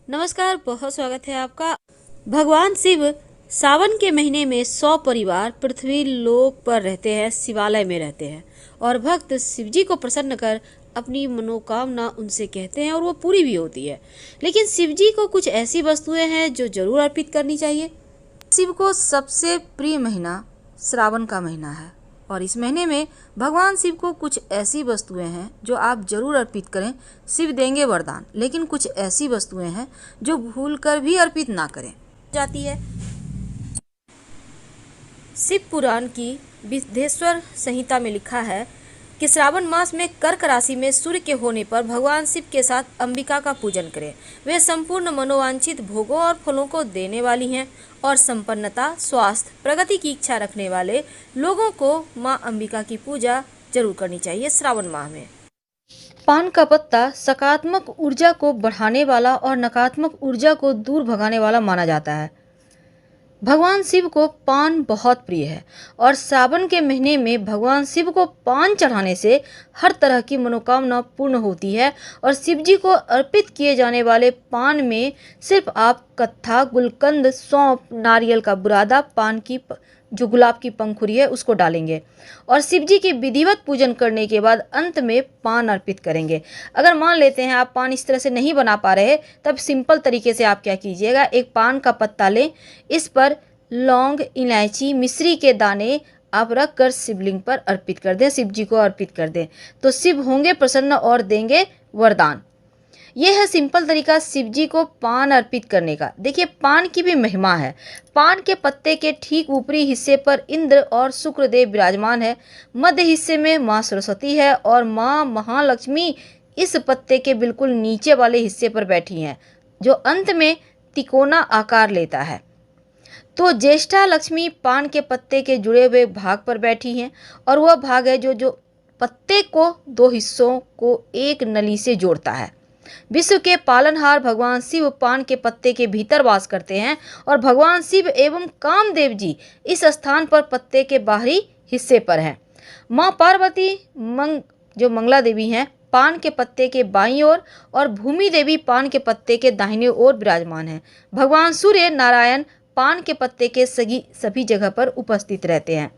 नमस्कार, बहुत स्वागत है आपका। भगवान शिव सावन के महीने में 100 परिवार पृथ्वी लोक पर रहते हैं, शिवालय में रहते हैं और भक्त शिव जी को प्रसन्न कर अपनी मनोकामना उनसे कहते हैं और वो पूरी भी होती है। लेकिन शिव जी को कुछ ऐसी वस्तुएं हैं जो जरूर अर्पित करनी चाहिए। शिव को सबसे प्रिय महीना श्रावण का महीना है और इस महीने में भगवान शिव को कुछ ऐसी वस्तुएं हैं जो आप जरूर अर्पित करें। शिव देंगे वरदान, लेकिन कुछ ऐसी वस्तुएं हैं जो भूलकर भी अर्पित ना करें जाती है। शिव पुराण की विद्येश्वर संहिता में लिखा है कि श्रावण मास में कर्क राशि में सूर्य के होने पर भगवान शिव के साथ अंबिका का पूजन करें। वे संपूर्ण मनोवांछित भोगों और फलों को देने वाली हैं और संपन्नता, स्वास्थ्य, प्रगति की इच्छा रखने वाले लोगों को मां अंबिका की पूजा जरूर करनी चाहिए श्रावण माह में। पान का पत्ता सकारात्मक ऊर्जा को बढ़ाने वाला और नकारात्मक ऊर्जा को दूर भगाने वाला माना जाता है। भगवान शिव को पान बहुत प्रिय है और सावन के महीने में भगवान शिव को पान चढ़ाने से हर तरह की मनोकामना पूर्ण होती है। और शिव जी को अर्पित किए जाने वाले पान में सिर्फ आप कत्था, गुलकंद, सौंफ, नारियल का बुरादा, पान की जो गुलाब की पंखुड़ी है उसको डालेंगे और शिव जी की विधिवत पूजन करने के बाद अंत में पान अर्पित करेंगे। अगर मान लेते हैं आप पान इस तरह से नहीं बना पा रहे, तब सिंपल तरीके से आप क्या कीजिएगा, एक पान का पत्ता लें, इस पर लौंग, इलायची, मिश्री के दाने आप रख कर शिवलिंग पर अर्पित कर दें, शिव जी को अर्पित कर दें, तो शिव होंगे प्रसन्न और देंगे वरदान। यह है सिंपल तरीका शिव जी को पान अर्पित करने का। देखिए, पान की भी महिमा है। पान के पत्ते के ठीक ऊपरी हिस्से पर इंद्र और शुक्रदेव विराजमान है। मध्य हिस्से में माँ सरस्वती है और माँ महालक्ष्मी इस पत्ते के बिल्कुल नीचे वाले हिस्से पर बैठी हैं, जो अंत में तिकोना आकार लेता है। तो ज्येष्ठा लक्ष्मी पान के पत्ते के जुड़े हुए भाग पर बैठी हैं और वह भाग है जो पत्ते को दो हिस्सों को एक नली से जोड़ता है। विश्व के पालनहार भगवान शिव पान के पत्ते के भीतर वास करते हैं और भगवान शिव एवं कामदेव जी इस स्थान पर पत्ते के बाहरी हिस्से पर हैं। माँ पार्वती जो मंगला देवी हैं, पान के पत्ते के बाईं ओर और भूमि देवी पान के पत्ते के दाहिने ओर विराजमान हैं। भगवान सूर्य नारायण पान के पत्ते के सभी जगह पर उपस्थित रहते हैं।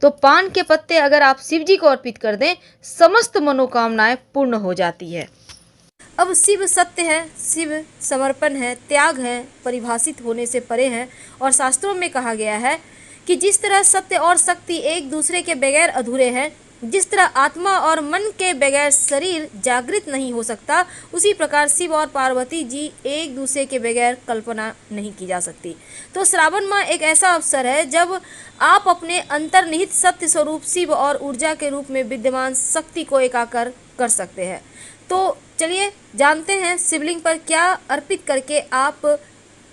तो पान के पत्ते अगर आप शिव जी को अर्पित कर दें, समस्त मनोकामनाएं पूर्ण हो जाती है। अब शिव सत्य है, शिव समर्पण है, त्याग है, परिभाषित होने से परे है और शास्त्रों में कहा गया है कि जिस तरह सत्य और शक्ति एक दूसरे के बगैर अधूरे हैं, जिस तरह आत्मा और मन के बगैर शरीर जागृत नहीं हो सकता, उसी प्रकार शिव और पार्वती जी एक दूसरे के बगैर कल्पना नहीं की जा सकती। तो श्रावण माह एक ऐसा अवसर है जब आप अपने अंतर्निहित सत्य स्वरूप शिव और ऊर्जा के रूप में विद्यमान शक्ति को एकाकार कर सकते हैं। तो चलिए जानते हैं शिवलिंग पर क्या अर्पित करके आप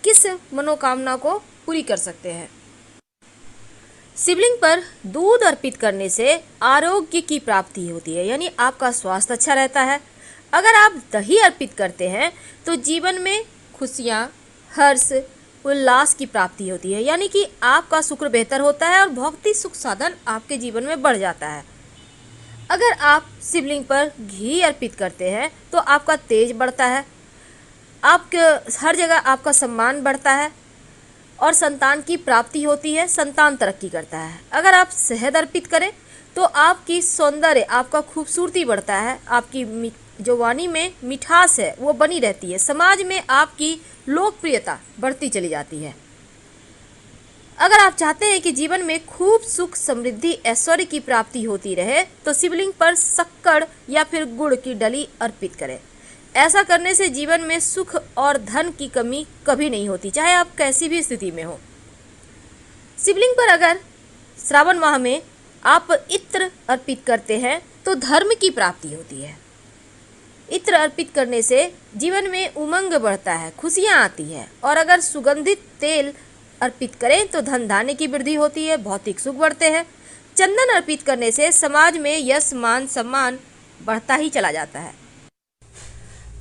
किस मनोकामना को पूरी कर सकते हैं। शिवलिंग पर दूध अर्पित करने से आरोग्य की प्राप्ति होती है, यानी आपका स्वास्थ्य अच्छा रहता है। अगर आप दही अर्पित करते हैं तो जीवन में खुशियाँ, हर्ष, उल्लास की प्राप्ति होती है, यानी कि आपका शुक्र बेहतर होता है और भौतिक सुख साधन आपके जीवन में बढ़ जाता है। अगर आप शिवलिंग पर घी अर्पित करते हैं तो आपका तेज बढ़ता है, आपके हर जगह आपका सम्मान बढ़ता है और संतान की प्राप्ति होती है, संतान तरक्की करता है। अगर आप शहद अर्पित करें तो आपकी सौंदर्य, आपका खूबसूरती बढ़ता है, आपकी जो वाणी में मिठास है वो बनी रहती है, समाज में आपकी लोकप्रियता बढ़ती चली जाती है। अगर आप चाहते हैं कि जीवन में खूब सुख, समृद्धि, ऐश्वर्य की प्राप्ति होती रहे तो शिवलिंग पर शक्कर या फिर गुड़ की डली अर्पित करें। ऐसा करने से जीवन में सुख और धन की कमी कभी नहीं होती, चाहे आप कैसी भी स्थिति में हो। शिवलिंग पर अगर श्रावण माह में आप इत्र अर्पित करते हैं तो धर्म की प्राप्ति होती है। इत्र अर्पित करने से जीवन में उमंग बढ़ता है, खुशियाँ आती है। और अगर सुगंधित तेल अर्पित करें तो धन धान्य की वृद्धि होती है, भौतिक सुख बढ़ते हैं। चंदन अर्पित करने से समाज में यश, मान, सम्मान बढ़ता ही चला जाता है।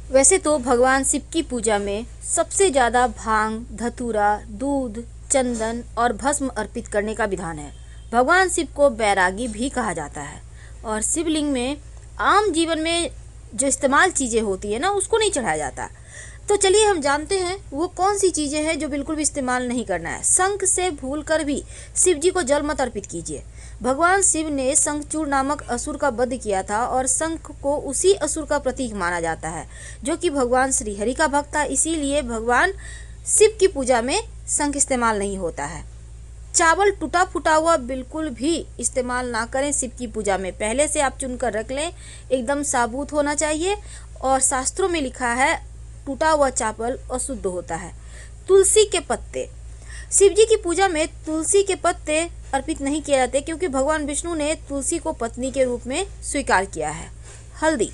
वैसे तो भगवान शिव की पूजा में सबसे ज़्यादा भांग, धतूरा, दूध, चंदन और भस्म अर्पित करने का विधान है। भगवान शिव को बैरागी भी कहा जाता है और शिवलिंग में आम जीवन में जो इस्तेमाल चीज़ें होती है ना, उसको नहीं चढ़ाया जाता। तो चलिए हम जानते हैं वो कौन सी चीजें हैं जो बिल्कुल भी इस्तेमाल नहीं करना है। शंख से भूलकर भी शिव जी को जल मत अर्पित कीजिए। भगवान शिव ने शंखचूड़ नामक असुर का वध किया था और शंख को उसी असुर का प्रतीक माना जाता है जो कि भगवान श्री हरि का भक्त था। इसीलिए भगवान शिव की पूजा में शंख इस्तेमाल नहीं होता है। चावल टूटा फूटा हुआ बिल्कुल भी इस्तेमाल ना करें शिव की पूजा में। पहले से आप चुनकर रख लें, एकदम साबुत होना चाहिए। और शास्त्रों में लिखा है टूटा हुआ चावल अशुद्ध होता है। तुलसी के पत्ते, शिव जी की पूजा में तुलसी के पत्ते अर्पित नहीं किए जाते क्योंकि भगवान विष्णु ने तुलसी को पत्नी के रूप में स्वीकार किया है। हल्दी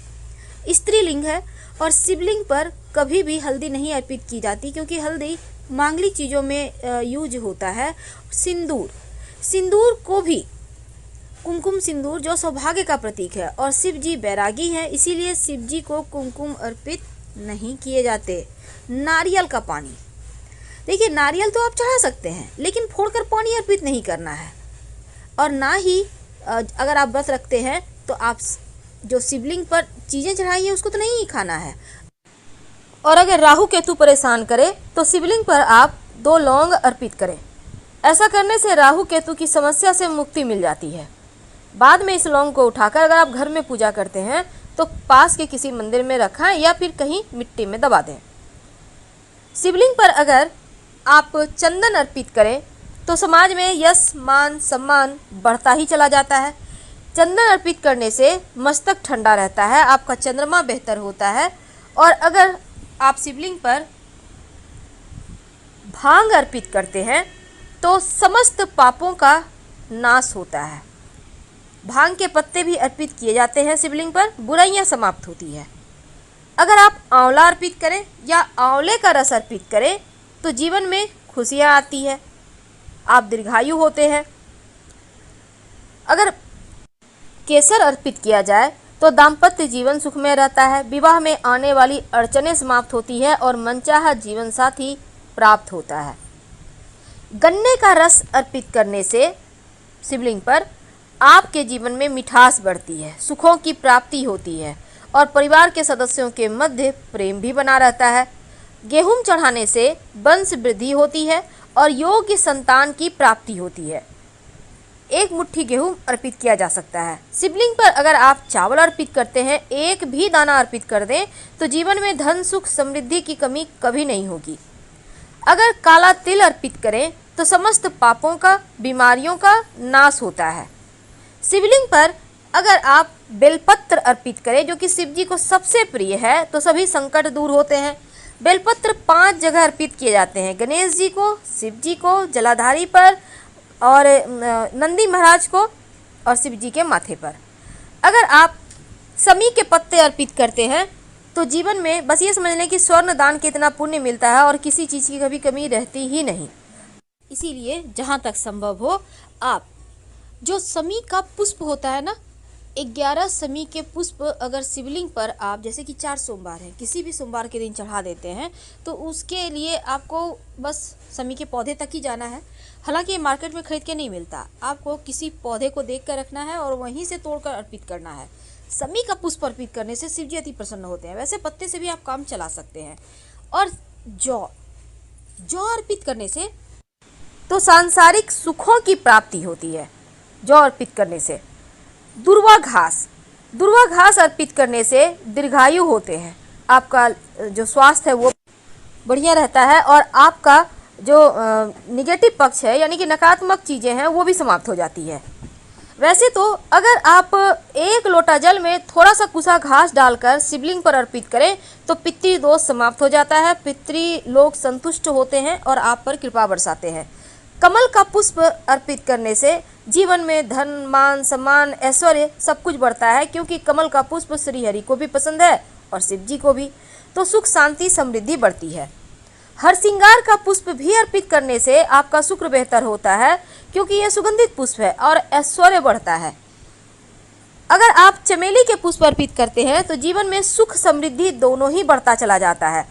स्त्रीलिंग है और शिवलिंग पर कभी भी हल्दी नहीं अर्पित की जाती क्योंकि हल्दी मांगलिक चीज़ों में यूज होता है। सिंदूर, सिंदूर को भी कुमकुम सिंदूर जो सौभाग्य का प्रतीक है और शिव जी बैरागी हैं, इसीलिए शिव जी को कुमकुम अर्पित नहीं किए जाते। नारियल का पानी, देखिए नारियल तो आप चढ़ा सकते हैं लेकिन फोड़कर पानी अर्पित नहीं करना है। और ना ही अगर आप व्रत रखते हैं तो आप जो शिवलिंग पर चीज़ें चढ़ाई हैं उसको तो नहीं खाना है। और अगर राहु केतु परेशान करे तो शिवलिंग पर आप 2 लौंग अर्पित करें। ऐसा करने से राहु केतु की समस्या से मुक्ति मिल जाती है। बाद में इस लौंग को उठाकर अगर आप घर में पूजा करते हैं तो पास के किसी मंदिर में रखें या फिर कहीं मिट्टी में दबा दें। शिवलिंग पर अगर आप चंदन अर्पित करें तो समाज में यश मान सम्मान बढ़ता ही चला जाता है। चंदन अर्पित करने से मस्तक ठंडा रहता है, आपका चंद्रमा बेहतर होता है। और अगर आप शिवलिंग पर भांग अर्पित करते हैं तो समस्त पापों का नाश होता है। भांग के पत्ते भी अर्पित किए जाते हैं शिवलिंग पर, बुराइयां समाप्त होती है। अगर आप आंवला अर्पित करें या आंवले का रस अर्पित करें तो जीवन में खुशियां आती है, आप दीर्घायु होते हैं। अगर केसर अर्पित किया जाए तो दाम्पत्य जीवन सुखमय रहता है, विवाह में आने वाली अड़चनें समाप्त होती है और मनचाहा जीवन साथी प्राप्त होता है। गन्ने का रस अर्पित करने से शिवलिंग पर आपके जीवन में मिठास बढ़ती है, सुखों की प्राप्ति होती है और परिवार के सदस्यों के मध्य प्रेम भी बना रहता है। गेहूं चढ़ाने से वंश वृद्धि होती है और योग्य संतान की प्राप्ति होती है। 1 मुट्ठी गेहूं अर्पित किया जा सकता है। शिवलिंग पर अगर आप चावल अर्पित करते हैं, 1 भी दाना अर्पित कर दें तो जीवन में धन सुख समृद्धि की कमी कभी नहीं होगी। अगर काला तिल अर्पित करें तो समस्त पापों का, बीमारियों का नाश होता है। शिवलिंग पर अगर आप बेलपत्र अर्पित करें जो कि शिव जी को सबसे प्रिय है तो सभी संकट दूर होते हैं। बेलपत्र 5 जगह अर्पित किए जाते हैं, गणेश जी को, शिव जी को, जलाधारी पर और नंदी महाराज को और शिव जी के माथे पर। अगर आप समी के पत्ते अर्पित करते हैं तो जीवन में बस ये समझ लें कि स्वर्ण दान कितना पुण्य मिलता है और किसी चीज़ की कभी कमी रहती ही नहीं। इसीलिए जहाँ तक संभव हो आप जो समी का पुष्प होता है ना, 11 समी के पुष्प अगर शिवलिंग पर आप जैसे कि 4 सोमवार है, किसी भी सोमवार के दिन चढ़ा देते हैं तो उसके लिए आपको बस समी के पौधे तक ही जाना है। हालांकि ये मार्केट में खरीद के नहीं मिलता, आपको किसी पौधे को देख कर रखना है और वहीं से तोड़कर अर्पित करना है। समी का पुष्प अर्पित करने से शिव जी अति प्रसन्न होते हैं। वैसे पत्ते से भी आप काम चला सकते हैं। और जौ अर्पित करने से तो सांसारिक सुखों की प्राप्ति होती है। जौ अर्पित करने से दुर्वा घास अर्पित करने से दीर्घायु होते हैं, आपका जो स्वास्थ्य है वो बढ़िया रहता है और आपका जो निगेटिव पक्ष है यानी कि नकारात्मक चीज़ें हैं वो भी समाप्त हो जाती है। वैसे तो अगर आप 1 लोटा जल में थोड़ा सा कुसा घास डालकर शिवलिंग पर अर्पित करें तो पितृ दोष समाप्त हो जाता है, पितृ लोग संतुष्ट होते हैं और आप पर कृपा बरसाते हैं। कमल का पुष्प अर्पित करने से जीवन में धन मान सम्मान ऐश्वर्य सब कुछ बढ़ता है क्योंकि कमल का पुष्प श्री हरि को भी पसंद है और शिव जी को भी, तो सुख शांति समृद्धि बढ़ती है। हरसिंगार का पुष्प भी अर्पित करने से आपका शुक्र बेहतर होता है क्योंकि यह सुगंधित पुष्प है और ऐश्वर्य बढ़ता है। अगर आप चमेली के पुष्प अर्पित करते हैं तो जीवन में सुख समृद्धि दोनों ही बढ़ता चला जाता है।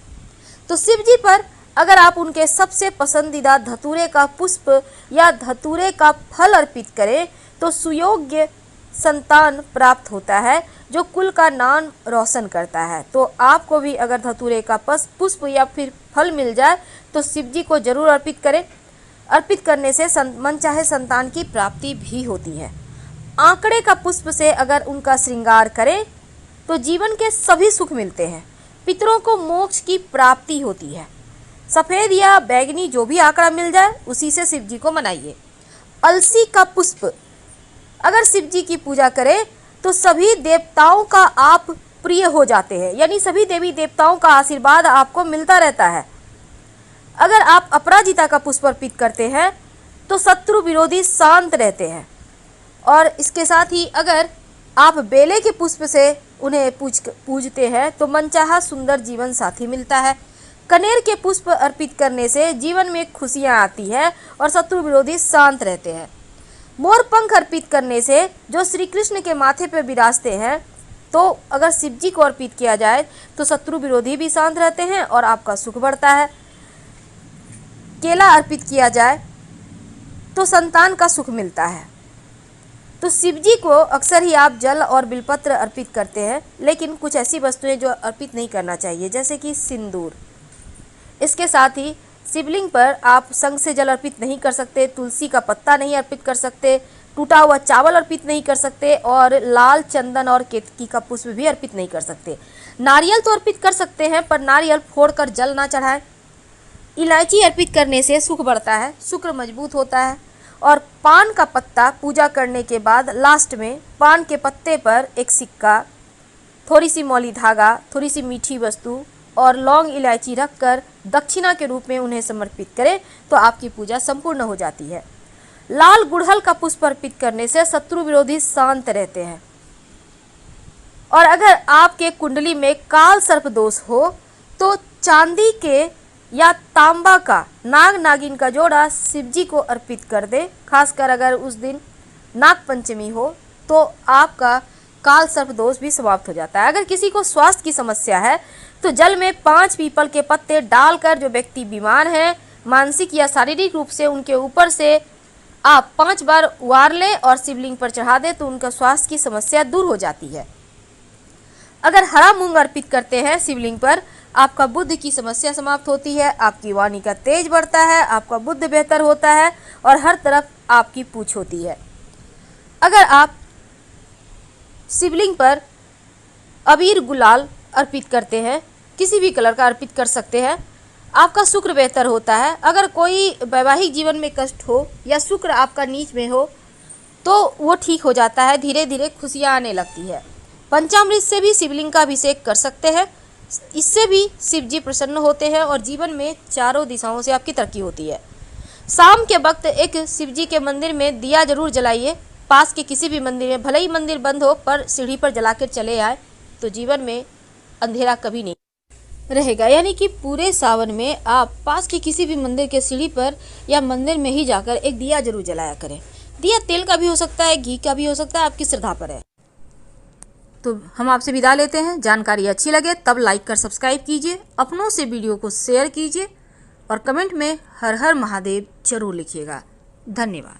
तो शिव जी पर अगर आप उनके सबसे पसंदीदा धतूरे का पुष्प या धतूरे का फल अर्पित करें तो सुयोग्य संतान प्राप्त होता है जो कुल का नाम रोशन करता है। तो आपको भी अगर धतूरे का पुष्प या फिर फल मिल जाए तो शिव जी को जरूर अर्पित करें। अर्पित करने से मनचाहे संतान की प्राप्ति भी होती है। आंकड़े का पुष्प से अगर उनका श्रृंगार करें तो जीवन के सभी सुख मिलते हैं। पितरों को मोक्ष की प्राप्ति होती है। सफ़ेद या बैगनी जो भी आंकड़ा मिल जाए उसी से शिव जी को मनाइए। अलसी का पुष्प अगर शिव जी की पूजा करें तो सभी देवताओं का आप प्रिय हो जाते हैं, यानी सभी देवी देवताओं का आशीर्वाद आपको मिलता रहता है। अगर आप अपराजिता का पुष्प अर्पित करते हैं तो शत्रु विरोधी शांत रहते हैं। और इसके साथ ही अगर आप बेले के पुष्प से उन्हें पूजते हैं तो मनचाहा सुंदर जीवन साथी मिलता है। कनेर के पुष्प अर्पित करने से जीवन में खुशियां आती है और शत्रु विरोधी शांत रहते हैं। मोर पंख अर्पित करने से जो श्री कृष्ण के माथे पर विराजते हैं, तो अगर शिव जी को अर्पित किया जाए तो शत्रु विरोधी भी शांत रहते हैं और आपका सुख बढ़ता है। केला अर्पित किया जाए तो संतान का सुख मिलता है। तो शिव जी को अक्सर ही आप जल और बिलपत्र अर्पित करते हैं, लेकिन कुछ ऐसी वस्तुएं जो अर्पित नहीं करना चाहिए, जैसे कि सिंदूर। इसके साथ ही शिवलिंग पर आप संग से जल अर्पित नहीं कर सकते, तुलसी का पत्ता नहीं अर्पित कर सकते, टूटा हुआ चावल अर्पित नहीं कर सकते और लाल चंदन और केतकी का पुष्प भी अर्पित नहीं कर सकते। नारियल तो अर्पित कर सकते हैं, पर नारियल फोड़कर जल ना चढ़ाएं। इलायची अर्पित करने से सुख बढ़ता है, शुक्र मजबूत होता है। और पान का पत्ता पूजा करने के बाद लास्ट में पान के पत्ते पर एक सिक्का, थोड़ी सी मौली धागा, थोड़ी सी मीठी वस्तु और लौंग इलायची रखकर दक्षिणा के रूप में उन्हें समर्पित करें तो आपकी पूजा संपूर्ण हो जाती है। लाल गुड़हल का पुष्प अर्पित करने से शत्रु विरोधी शांत रहते हैं। और अगर आपके कुंडली में काल सर्प दोष हो तो चांदी के या तांबा का नाग नागिन का जोड़ा शिव जी को अर्पित कर दे। खासकर अगर उस दिन नाग पंचमी हो तो आपका काल सर्प दोष भी समाप्त हो जाता है। अगर किसी को स्वास्थ्य की समस्या है तो जल में 5 पीपल के पत्ते डालकर जो व्यक्ति बीमार है मानसिक या शारीरिक रूप से, उनके ऊपर से आप 5 बार वार लें और शिवलिंग पर चढ़ा दें तो उनका स्वास्थ्य की समस्या दूर हो जाती है। अगर हरा मूंग अर्पित करते हैं शिवलिंग पर, आपका बुद्ध की समस्या समाप्त होती है, आपकी वाणी का तेज बढ़ता है, आपका बुद्ध बेहतर होता है और हर तरफ आपकी पूछ होती है। अगर आप शिवलिंग पर अबीर गुलाल अर्पित करते हैं, किसी भी कलर का अर्पित कर सकते हैं, आपका शुक्र बेहतर होता है। अगर कोई वैवाहिक जीवन में कष्ट हो या शुक्र आपका नीच में हो तो वो ठीक हो जाता है, धीरे धीरे खुशियाँ आने लगती है। पंचामृत से भी शिवलिंग का अभिषेक कर सकते हैं, इससे भी शिव जी प्रसन्न होते हैं और जीवन में चारों दिशाओं से आपकी तरक्की होती है। शाम के वक्त एक शिव जी के मंदिर में दिया जरूर जलाइए। पास के किसी भी मंदिर में, भले ही मंदिर बंद हो, पर सीढ़ी पर जलाकर चले आए तो जीवन में अंधेरा कभी नहीं रहेगा। यानी कि पूरे सावन में आप पास के किसी भी मंदिर के सीढ़ी पर या मंदिर में ही जाकर एक दिया जरूर जलाया करें। दिया तेल का भी हो सकता है, घी का भी हो सकता है, आपकी श्रद्धा पर है। तो हम आपसे विदा लेते हैं। जानकारी अच्छी लगे तब लाइक कर सब्सक्राइब कीजिए, अपनों से वीडियो को शेयर कीजिए और कमेंट में हर हर महादेव जरूर लिखिएगा। धन्यवाद।